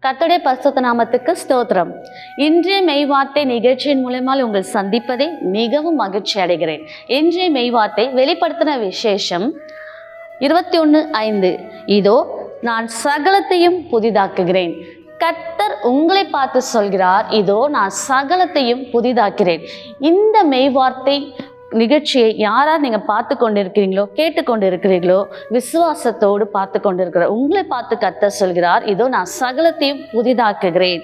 கர்த்தருடைய பரிசுத்த நாமத்துக்கு ஸ்தோத்திரம். இன்றைய மெய்வார்த்தை நிகழ்ச்சியின் மூலமா உங்கள் சந்திப்பதை மிகவும் மகிழ்ச்சி அடைகிறேன். இன்றைய மெய்வார்த்தை வெளிப்படுத்தின விசேஷம் 21:5. இதோ நான் சகலத்தையும் புதிதாக்குகிறேன். கர்த்தர் உங்களை பார்த்து சொல்கிறார், இதோ நான் சகலத்தையும் புதிதாக்கிறேன். இந்த மெய்வார்த்தை நிகழ்ச்சியை யாராவது நீங்கள் பார்த்து கொண்டு இருக்கிறீங்களோ, கேட்டுக்கொண்டு இருக்கிறீர்களோ, விசுவாசத்தோடு பார்த்து கொண்டு இருக்கிற உங்களை பார்த்து கர்த்தர் சொல்கிறார், இதோ நான் சகலத்தையும் புதிதாக்குகிறேன்.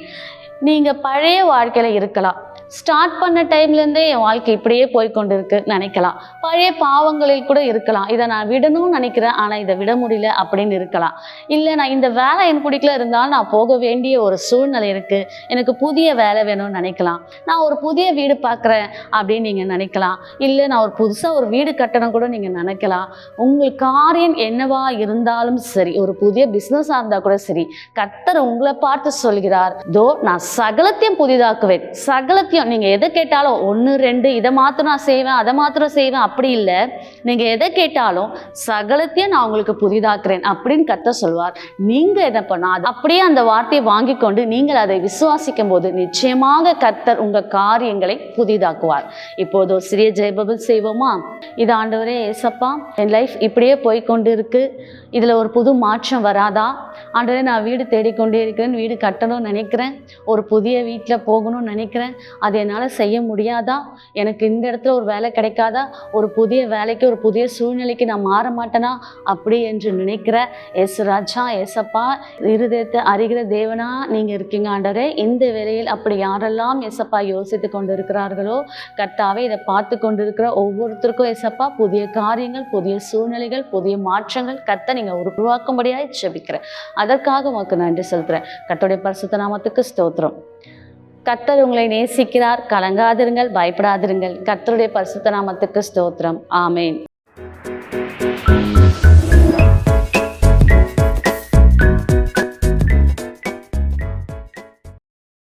நீங்கள் பழைய வாழ்க்கையில் இருக்கலாம். ஸ்டார்ட் பண்ண டைம்லேருந்தே என் வாழ்க்கை இப்படியே போய்கொண்டு இருக்கு நினைக்கலாம். பழைய பாவங்களில் கூட இருக்கலாம். இதை நான் விடணும்னு நினைக்கிறேன், ஆனால் இதை விட முடியல அப்படின்னு இருக்கலாம். இல்லை, நான் இந்த வேலை எனக்கு பிடிக்கல, இருந்தாலும் நான் போக வேண்டிய ஒரு சூழ்நிலை இருக்குது, எனக்கு புதிய வேலை வேணும்னு நினைக்கலாம். நான் ஒரு புதிய வீடு பார்க்குறேன் அப்படின்னு நீங்கள் நினைக்கலாம். இல்லை, நான் ஒரு புதுசாக ஒரு வீடு கட்டணும் கூட நீங்கள் நினைக்கலாம். உங்கள் காரியம் என்னவா இருந்தாலும் சரி, ஒரு புதிய பிஸ்னஸாக இருந்தால் கூட சரி, கர்த்தர் உங்களை பார்த்து சொல்கிறார், தோ நான் சகலத்தையும் புதிதாக்குவேன். சகலத்தையும் நீங்கள் எதை கேட்டாலும் 1 2 இதை மாத்திரம் நான் செய்வேன், அதை மாத்திரம் செய்வேன் அப்படி இல்லை. நீங்கள் எதை கேட்டாலும் சகலத்தையும் நான் உங்களுக்கு புதிதாக்குறேன் அப்படின்னு கர்த்தர் சொல்வார். நீங்கள் என்ன பண்ணால் அப்படியே அந்த வார்த்தையை வாங்கி கொண்டு நீங்கள் அதை விசுவாசிக்கும் போது நிச்சயமாக கர்த்தர் உங்கள் காரியங்களை புதிதாக்குவார். இப்போது ஒரு சிறிய ஜெபம் செய்வோமா? இது ஆண்டவரே ஏசப்பா, என் லைஃப் இப்படியே போய்கொண்டு இருக்கு, இதில் ஒரு புது மாற்றம் வராதா? ஆண்டவரே, நான் வீடு தேடிக்கொண்டே இருக்கிறேன், வீடு கட்டணும்னு நினைக்கிறேன், ஒரு புதிய வீட்டில் போகணும்னு நினைக்கிறேன், அது என்னால் செய்ய முடியாதா? எனக்கு இந்த இடத்துல ஒரு வேலை கிடைக்காதா? ஒரு புதிய வேலைக்கு, ஒரு புதிய சூழ்நிலைக்கு நான் மாற மாட்டேனா அப்படி என்று நினைக்கிற ஏசுராஜா, ஏசப்பா, இருதயத்தை அறிகிற தேவனா நீங்கள் இருக்கீங்க ஆண்டவரே. இந்த வேளையில் அப்படி யாரெல்லாம் ஏசப்பா யோசித்து கொண்டு இருக்கிறார்களோ, கர்த்தாவே, இதை பார்த்து கொண்டு இருக்கிற ஒவ்வொருத்தருக்கும் ஏசப்பா புதிய காரியங்கள், புதிய சூழ்நிலைகள், புதிய மாற்றங்கள் கர்த்தர் நீங்கள் உருவாக்கும்படியாய் ஜெபிக்கிறேன். அதற்காக உமக்கு நன்றி செலுத்துகிறேன். கர்த்தருடைய பரிசுத்த நாமத்துக்கு ஸ்தோத்திரம். கர்த்தர் உங்களை நேசிக்கிறார். கலங்காதிருங்கள், பயப்படாதிருங்கள். கர்த்தருடைய பரிசுத்த நாமத்துக்கு ஸ்தோத்திரம். ஆமேன்.